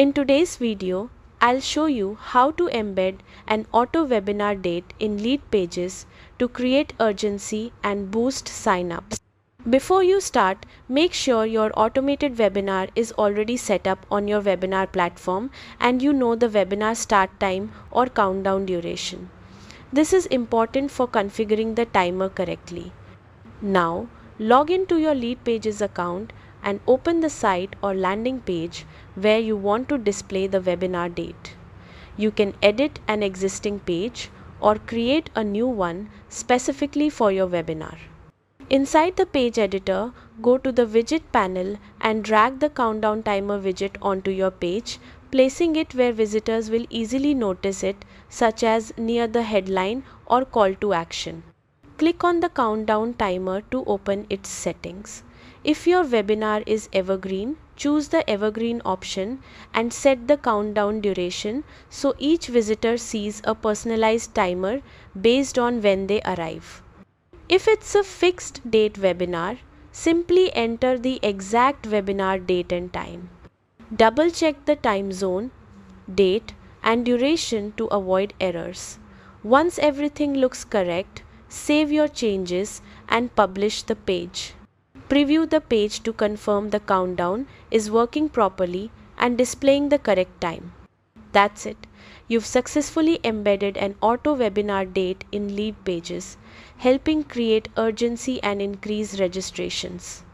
In today's video, I'll show you how to embed an auto webinar date in Leadpages to create urgency and boost signups. Before you start, make sure your automated webinar is already set up on your webinar platform and you know the webinar start time or countdown duration. This is important for configuring the timer correctly. Now, log into your Leadpages account and open the site or landing page where you want to display the webinar date. You can edit an existing page or create a new one specifically for your webinar. Inside the page editor, go to the widget panel and drag the countdown timer widget onto your page, placing it where visitors will easily notice it, such as near the headline or call to action. Click on the countdown timer to open its settings. If your webinar is Evergreen, choose the Evergreen option and set the countdown duration so each visitor sees a personalized timer based on when they arrive. If it's a fixed date webinar, simply enter the exact webinar date and time. Double check the time zone, date, and duration to avoid errors. Once everything looks correct, save your changes and publish the page. Preview the page to confirm the countdown is working properly and displaying the correct time. That's it. You've successfully embedded an auto webinar date in Leadpages, helping create urgency and increase registrations.